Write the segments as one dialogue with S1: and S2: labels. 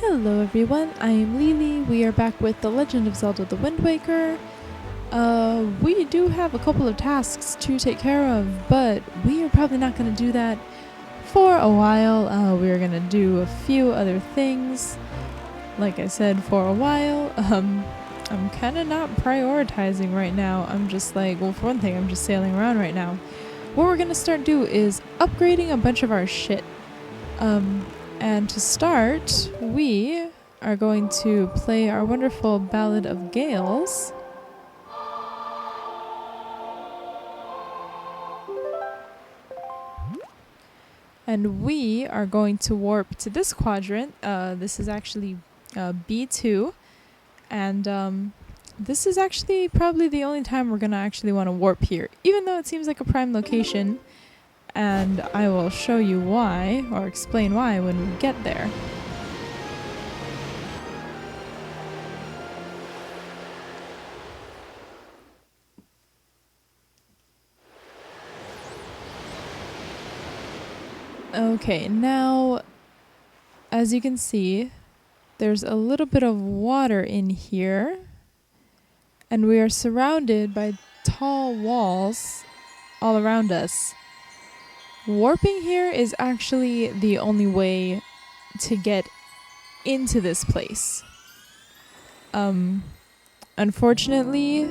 S1: Hello everyone, I am Lily. We are back with The Legend of Zelda the Wind Waker. We do have a couple of tasks to take care of, but we are probably not going to do that for a while. We are going to do a few other things. Like I said, for a while. I'm kind of not prioritizing right now. I'm just like, well, for one thing, I'm just sailing around right now. What we're going to start do is upgrading a bunch of our shit. And to start, we are going to play our wonderful Ballad of Gales. And we are going to warp to this quadrant. This is actually B2. And this is actually probably the only time we're going to actually want to warp here. Even though it seems like a prime location. And I will show you why, or explain why when we get there. Okay, now, as you can see, there's a little bit of water in here, and we are surrounded by tall walls all around us. Warping here is actually the only way to get into this place. Unfortunately,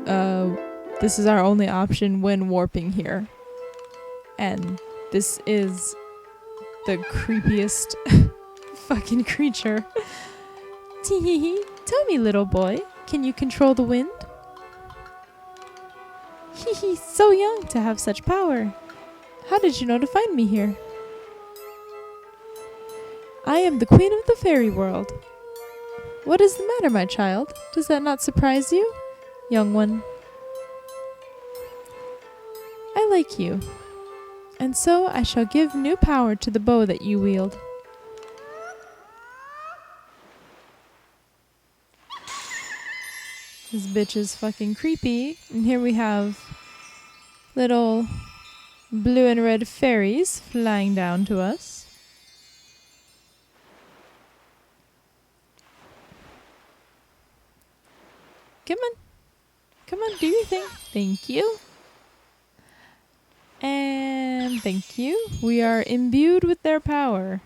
S1: this is our only option when warping here. And this is the creepiest fucking creature. Tee-hee-hee. Tell me, little boy, can you control the wind? Hee-hee, so young to have such power. How did you know to find me here? I am the queen of the fairy world. What is the matter, my child? Does that not surprise you, young one? I like you, and so I shall give new power to the bow that you wield. This bitch is fucking creepy. And here we have little blue and red fairies flying down to us. Come on. Come on, do your thing. Thank you. And thank you. We are imbued with their power.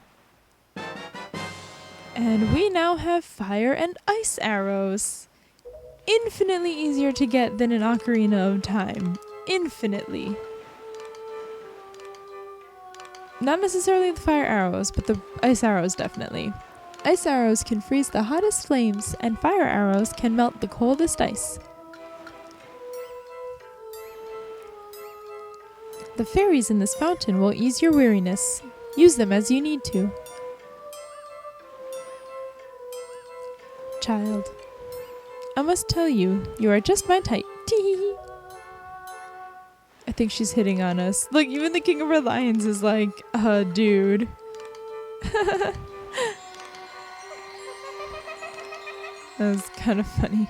S1: And we now have fire and ice arrows. Infinitely easier to get than an Ocarina of Time. Infinitely. Not necessarily the fire arrows, but the ice arrows definitely. Ice arrows can freeze the hottest flames, and fire arrows can melt the coldest ice. The fairies in this fountain will ease your weariness. Use them as you need to. Child, I must tell you, you are just my type. Tee-hee-hee. I think she's hitting on us. Look, even the King of Red Lions is like, dude. That was kind of funny.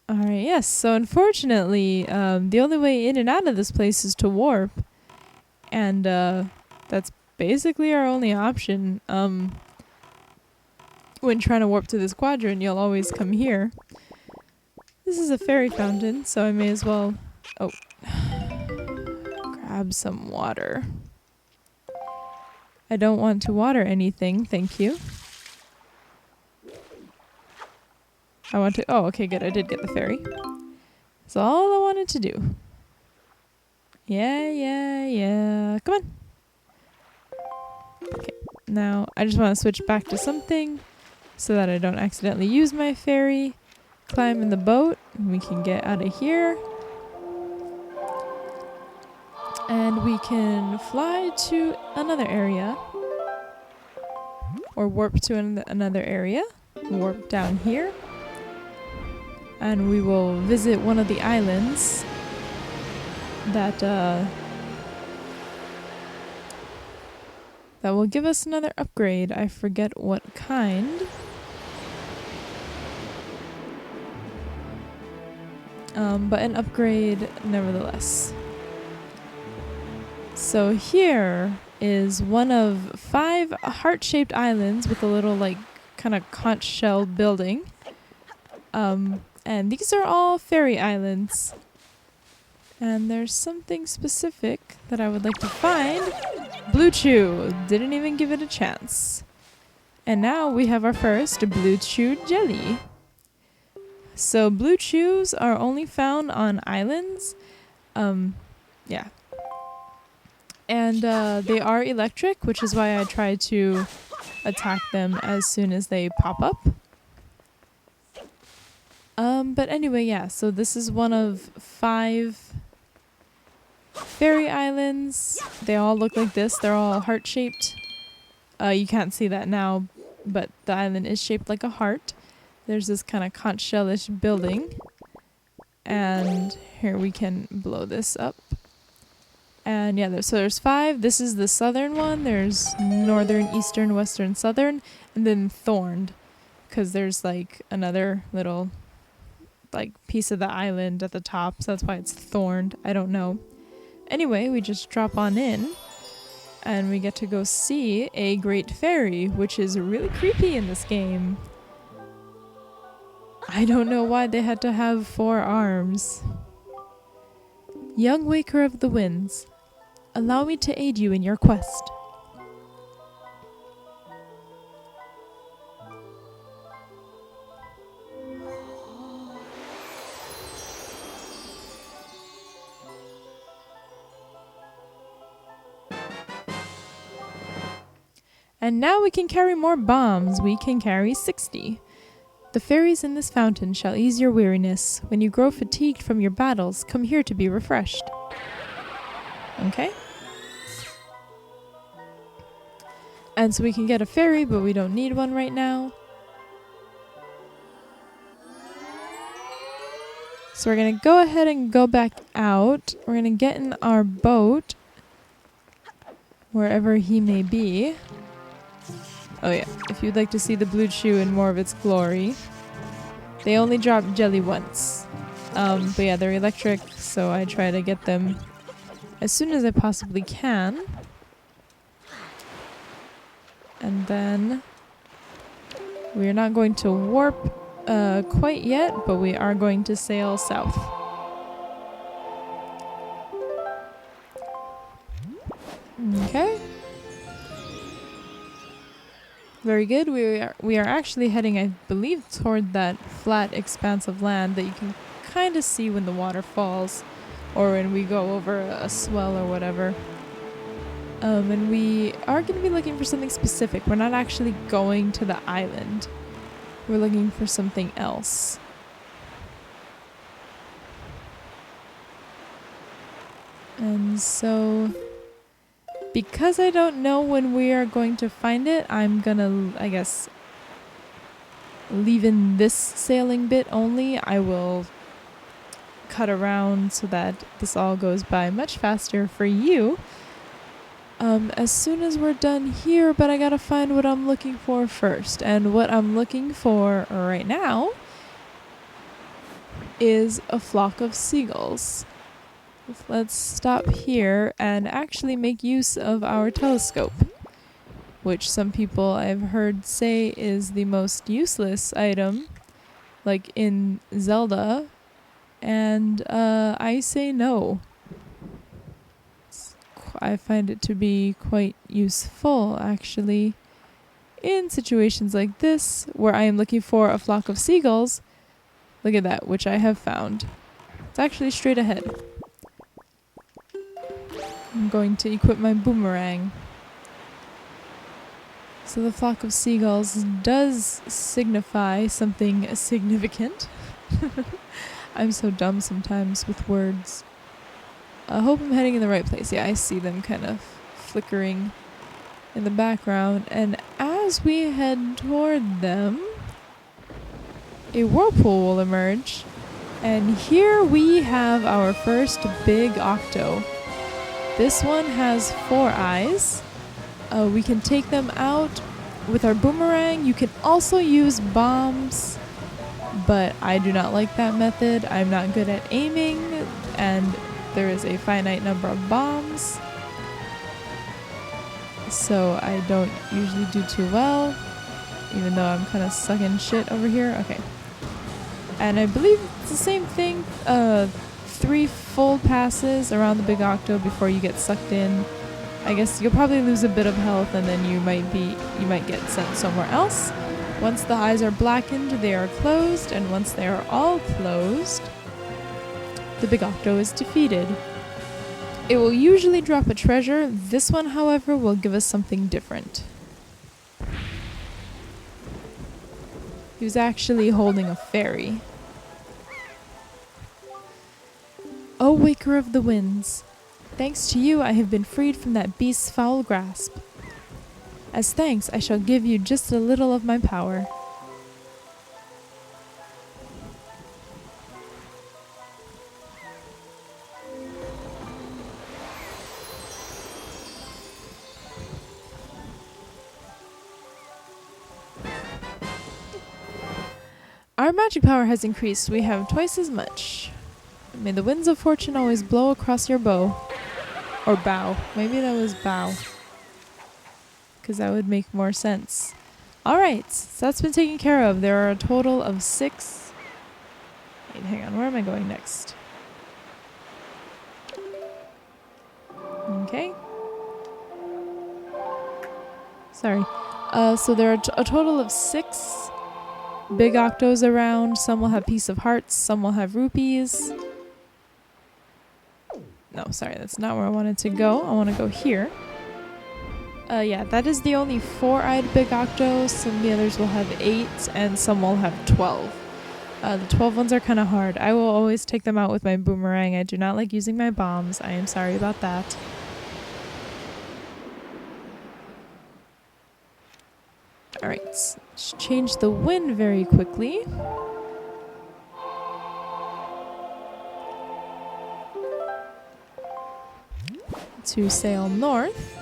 S1: Alright, yes, so unfortunately, the only way in and out of this place is to warp. And that's basically our only option. When trying to warp to this quadrant, you'll always come here. This is a fairy fountain, so I may as well grab some water. I don't want to water anything, thank you. I want to... Oh, okay, good. I did get the fairy. That's all I wanted to do. Yeah. Come on. Okay, now I just want to switch back to something so that I don't accidentally use my fairy. Climb in the boat, and we can get out of here. And we can fly to another area. Or warp to another area. Warp down here. And we will visit one of the islands that will give us another upgrade. I forget what kind. But an upgrade nevertheless. So here is one of 5 heart-shaped islands with a little like kind of conch shell building. And these are all fairy islands. And there's something specific that I would like to find. Blue Chew. Didn't even give it a chance. And now we have our first Blue Chew jelly. So Blue Chews are only found on islands. Yeah. And they are electric, which is why I try to attack them as soon as they pop up. But anyway, yeah, so this is one of 5 fairy islands. They all look like this. They're all heart-shaped. You can't see that now, but the island is shaped like a heart. There's this kind of conch shell-ish building. And here we can blow this up. And yeah, so there's 5. This is the southern one. There's northern, eastern, western, southern, and then thorned. Because there's like another little like piece of the island at the top, so that's why it's thorned. I don't know. Anyway, we just drop on in and we get to go see a great fairy, which is really creepy in this game. I don't know why they had to have 4 arms. Young Waker of the Winds, allow me to aid you in your quest. And now we can carry more bombs. We can carry 60. The fairies in this fountain shall ease your weariness. When you grow fatigued from your battles, come here to be refreshed. Okay. And so we can get a fairy, but we don't need one right now. So we're going to go ahead and go back out. We're going to get in our boat, wherever he may be. Oh yeah, if you'd like to see the Blue Chew in more of its glory. They only drop jelly once. But yeah, they're electric, so I try to get them as soon as I possibly can. And then we're not going to warp quite yet, but we are going to sail south. Okay. Very good. We are actually heading, I believe, toward that flat expanse of land that you can kind of see when the water falls or when we go over a swell or whatever. And we are going to be looking for something specific. We're not actually going to the island. We're looking for something else. And so, because I don't know when we are going to find it, I'm gonna, I guess, leave in this sailing bit only. I will cut around so that this all goes by much faster for you. As soon as we're done here, but I gotta find what I'm looking for first. And what I'm looking for right now is a flock of seagulls. Let's stop here and actually make use of our telescope, which some people I've heard say is the most useless item, like in Zelda, and I say no. I find it to be quite useful, actually, in situations like this, where I am looking for a flock of seagulls. Look at that, which I have found. It's actually straight ahead. I'm going to equip my boomerang. So the flock of seagulls does signify something significant. I'm so dumb sometimes with words. I hope I'm heading in the right place. Yeah, I see them kind of flickering in the background. And as we head toward them, a whirlpool will emerge. And here we have our first big octo. This one has 4 eyes. We can take them out with our boomerang. You can also use bombs, but I do not like that method. I'm not good at aiming, and there is a finite number of bombs. so I don't usually do too well, even though I'm kind of sucking shit over here. Okay. And I believe it's the same thing. 3 full passes around the big octo before you get sucked in. I guess you'll probably lose a bit of health, and then you might get sent somewhere else. Once the eyes are blackened, they are closed, and once they are all closed, the big octo is defeated. It will usually drop a treasure. This one, however, will give us something different. He was actually holding a fairy. O Waker of the Winds, thanks to you I have been freed from that beast's foul grasp. As thanks, I shall give you just a little of my power. Our magic power has increased. We have twice as much. May the winds of fortune always blow across your bow. Or bow. Maybe that was bow. Because that would make more sense. Alright, so that's been taken care of. There are a total of 6. Wait, hang on. Where am I going next? Okay. Sorry. So there are a total of 6 big octos around. Some will have piece of hearts. Some will have rupees. No, sorry. That's not where I wanted to go. I want to go here. Yeah, that is the only 4-eyed big octo. Some of the others will have 8, and some will have 12. The 12 ones are kind of hard. I will always take them out with my boomerang. I do not like using my bombs. I am sorry about that. Alright, let's change the wind very quickly. To sail north.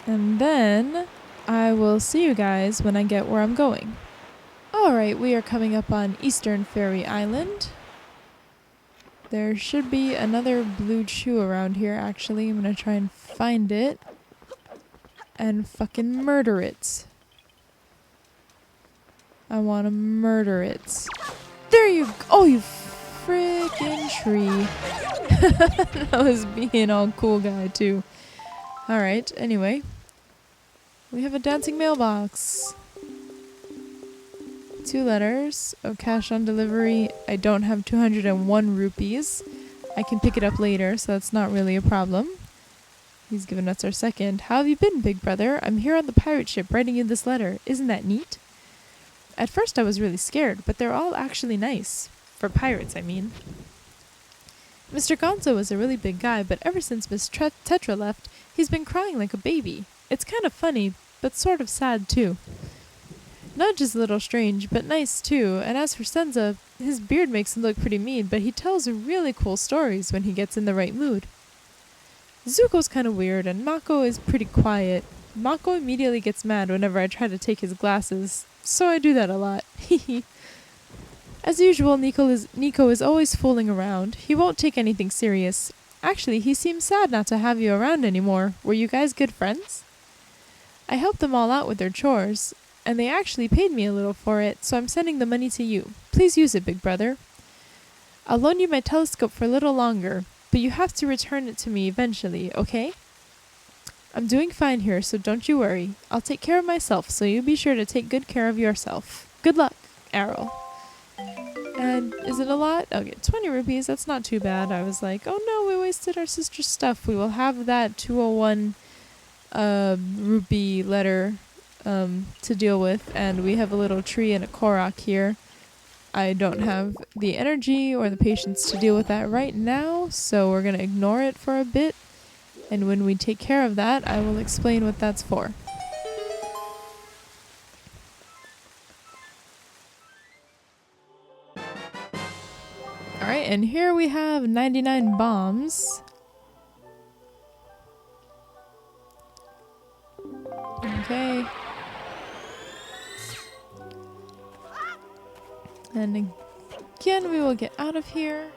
S1: And then I will see you guys when I get where I'm going. Alright, we are coming up on Eastern Fairy Island. There should be another blue chew around here, actually. I'm gonna try and find it. And fucking murder it. I wanna murder it. There you go! Oh, you freaking tree. That was being all cool guy, too. Alright, anyway. We have a dancing mailbox. 2 letters. Oh, cash on delivery. I don't have 201 rupees. I can pick it up later, so that's not really a problem. He's given us our second. How have you been, big brother? I'm here on the pirate ship writing you this letter. Isn't that neat? At first I was really scared, but they're all actually nice. For pirates, I mean. Mr. Gonzo was a really big guy, but ever since Miss Tetra left, he's been crying like a baby. It's kind of funny, but sort of sad, too. Nudge is a little strange, but nice, too, and as for Senza, his beard makes him look pretty mean, but he tells really cool stories when he gets in the right mood. Zuko's kind of weird, and Mako is pretty quiet. Mako immediately gets mad whenever I try to take his glasses, so I do that a lot. As usual, Nico is always fooling around. He won't take anything serious. Actually, he seems sad not to have you around anymore. Were you guys good friends? I helped them all out with their chores, and they actually paid me a little for it, so I'm sending the money to you. Please use it, big brother. I'll loan you my telescope for a little longer, but you have to return it to me eventually, okay? I'm doing fine here, so don't you worry. I'll take care of myself, so you be sure to take good care of yourself. Good luck, Arrow. And is it a lot? Okay, 20 rupees, that's not too bad. I was like, oh no, we wasted our sister's stuff. We will have that 201 rupee letter to deal with, and we have a little tree and a Korok here. I don't have the energy or the patience to deal with that right now, so we're going to ignore it for a bit, and when we take care of that, I will explain what that's for. Alright, and here we have 99 bombs. Okay. And again, we will get out of here.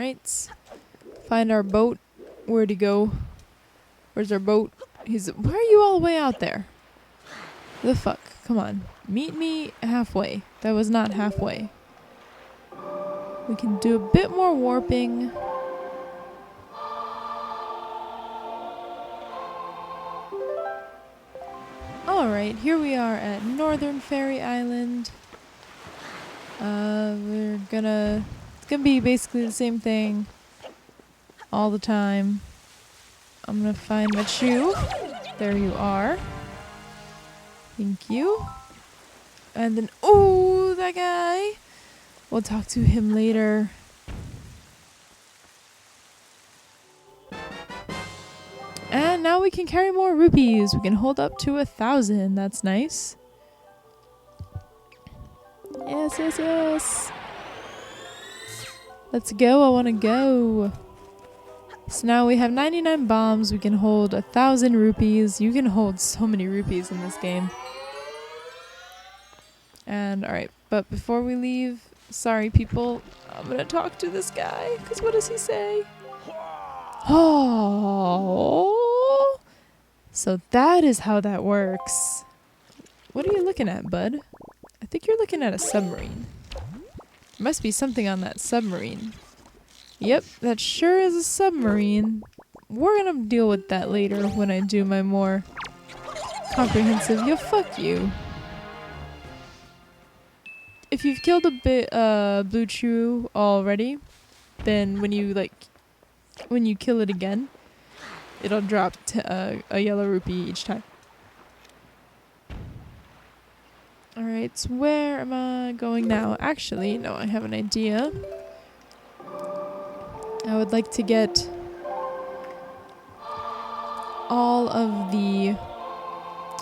S1: Alright. Find our boat. Where'd he go? Where's our boat? Why are you all the way out there? The fuck? Come on. Meet me halfway. That was not halfway. We can do a bit more warping. Alright, here we are at Northern Fairy Island. It's gonna be basically the same thing all the time. I'm gonna find my shoe. There you are. Thank you. And then, oh, that guy. We'll talk to him later. And now we can carry more rupees. We can hold up to 1,000. That's nice. Yes, yes, yes. Let's go. I want to go. So now we have 99 bombs. We can hold 1,000 rupees. You can hold so many rupees in this game. And alright, but before we leave, sorry people, I'm gonna talk to this guy, because what does he say? Oh, so that is how that works. What are you looking at, bud? I think you're looking at a submarine. There must be something on that submarine. Yep, that sure is a submarine. We're gonna deal with that later when I do my more comprehensive, yo, fuck you. If you've killed a blue chew already, then when you kill it again, it'll drop a yellow rupee each time. Alright, so where am I going now? Actually, no, I have an idea. I would like to get all of the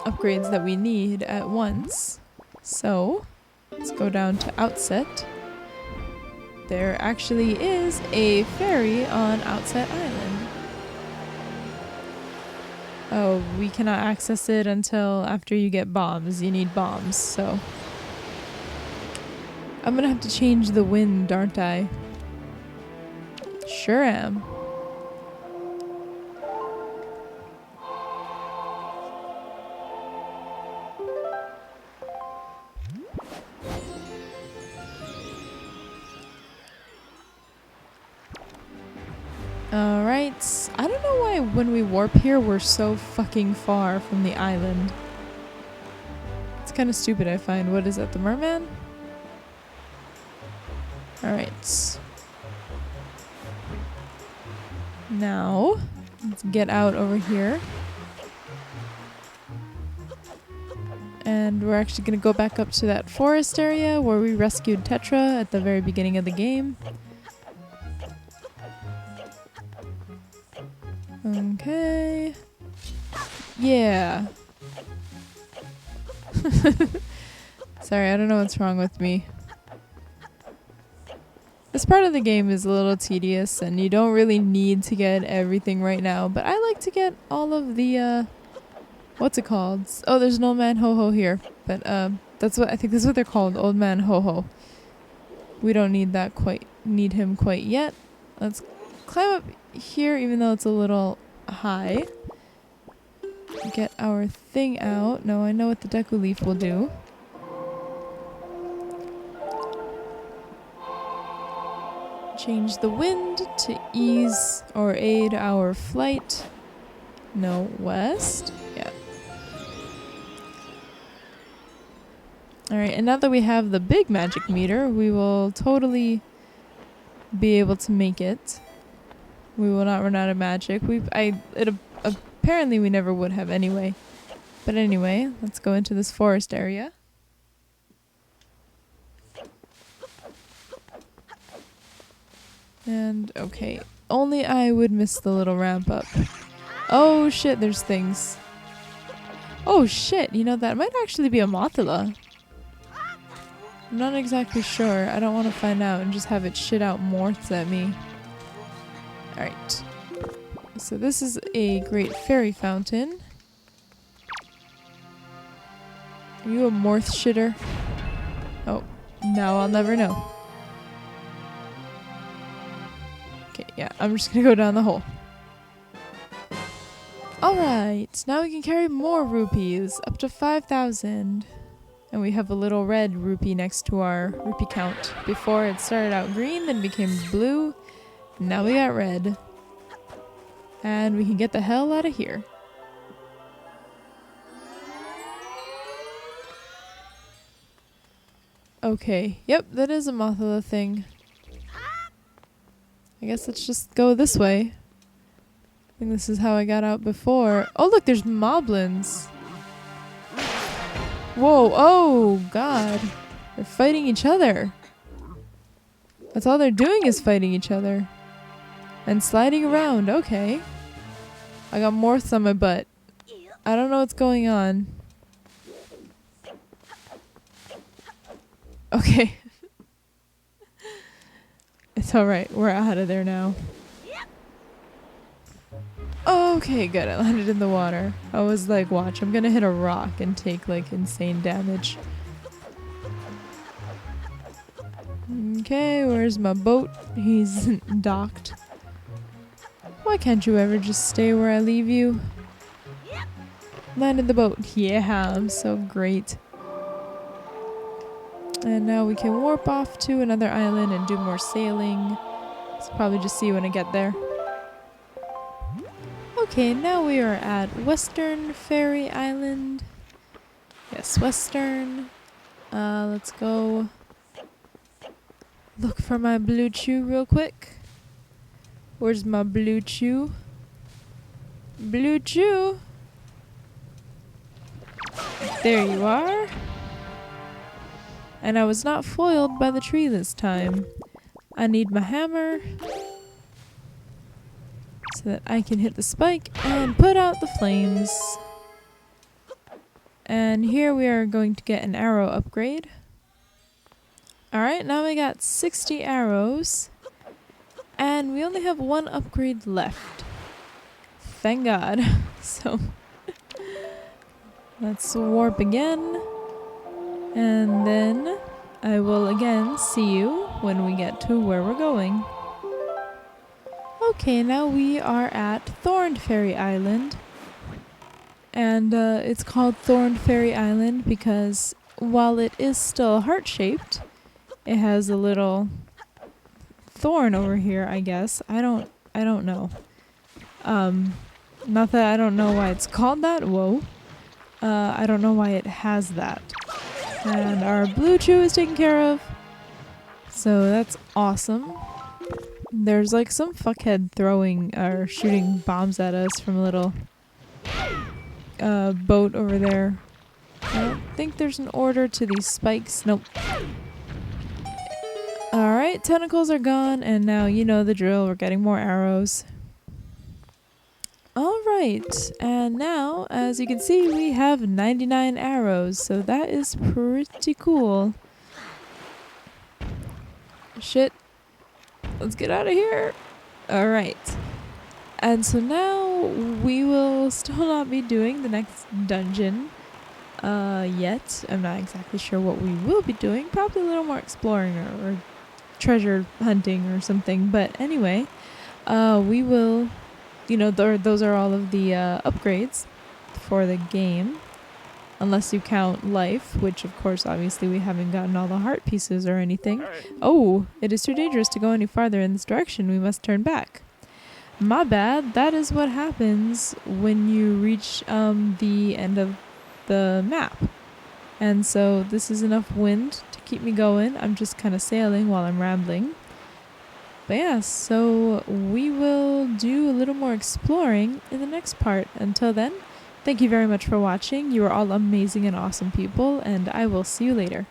S1: upgrades that we need at once. So let's go down to Outset. There actually is a ferry on Outset Island. Oh, we cannot access it until after you get bombs. You need bombs, so I'm gonna have to change the wind, aren't I? Sure am. Alright, I don't know why when we warp here we're so fucking far from the island. It's kind of stupid, I find. What is that, the merman? Alright. Now, let's get out over here. And we're actually going to go back up to that forest area where we rescued Tetra at the very beginning of the game. Okay. Yeah. Sorry, I don't know what's wrong with me. This part of the game is a little tedious and you don't really need to get everything right now, but I like to get all of the what's it called? Oh, there's an old man ho-ho here, but that's what I think they're called, old man ho-ho. We don't need him quite yet. Let's climb up here even though it's a little high. Get our thing out. No, I know what the Deku Leaf will do. Change the wind to ease or aid our flight. No, west? Yeah. Alright, and now that we have the big magic meter, we will totally be able to make it. We will not run out of magic. Apparently we never would have anyway. But anyway, let's go into this forest area. And, okay. Only I would miss the little ramp up. Oh shit, there's things. Oh shit, you know, that might actually be a Mothula. I'm not exactly sure. I don't want to find out and just have it shit out morths at me. Alright. So this is a great fairy fountain. Are you a morth shitter? Oh, now I'll never know. Yeah, I'm just gonna go down the hole. Alright, now we can carry more rupees, up to 5,000. And we have a little red rupee next to our rupee count. Before it started out green, then became blue. Now we got red. And we can get the hell out of here. Okay, yep, that is a Mothula thing. I guess let's just go this way. I think this is how I got out before. Oh look, there's moblins. Whoa, oh god. They're fighting each other. That's all they're doing is fighting each other. And sliding around, okay. I got morphs on my butt. I don't know what's going on. Okay. It's alright, we're out of there now. Okay, good, I landed in the water. I was like, watch, I'm gonna hit a rock and take like insane damage. Okay, where's my boat? He's docked. Why can't you ever just stay where I leave you? Landed the boat. Yeah, I'm so great. And now we can warp off to another island and do more sailing. So probably just see you when I get there. Okay, now we are at Western Fairy Island. Yes, Western. Let's go look for my blue chew real quick. Where's my blue chew? Blue chew! There you are. And I was not foiled by the tree this time. I need my hammer so that I can hit the spike and put out the flames. And here we are going to get an arrow upgrade. Alright, now we got 60 arrows. And we only have one upgrade left. Thank God. So, let's warp again. And then I will again see you when we get to where we're going. Okay, now we are at Thorned Fairy Island. And it's called Thorned Fairy Island because while it is still heart-shaped, it has a little thorn over here, I guess. I don't know. Not that I don't know why it's called that. Whoa. I don't know why it has that. And our blue chew is taken care of. So that's awesome. There's like some fuckhead throwing or shooting bombs at us from a little boat over there. I don't think there's an order to these spikes. Nope. Alright, tentacles are gone, and now you know the drill. We're getting more arrows. Alright, and now, as you can see, we have 99 arrows, so that is pretty cool. Shit. Let's get out of here. Alright. And so now, we will still not be doing the next dungeon yet. I'm not exactly sure what we will be doing. Probably a little more exploring or treasure hunting or something. But anyway, we will... You know, those are all of the upgrades for the game. Unless you count life, which of course obviously we haven't gotten all the heart pieces or anything. Oh, it is too dangerous to go any farther in this direction. We must turn back. My bad. That is what happens when you reach the end of the map. And so this is enough wind to keep me going. I'm just kind of sailing while I'm rambling. But yeah, so we will do a little more exploring in the next part. Until then, thank you very much for watching. You are all amazing and awesome people, and I will see you later.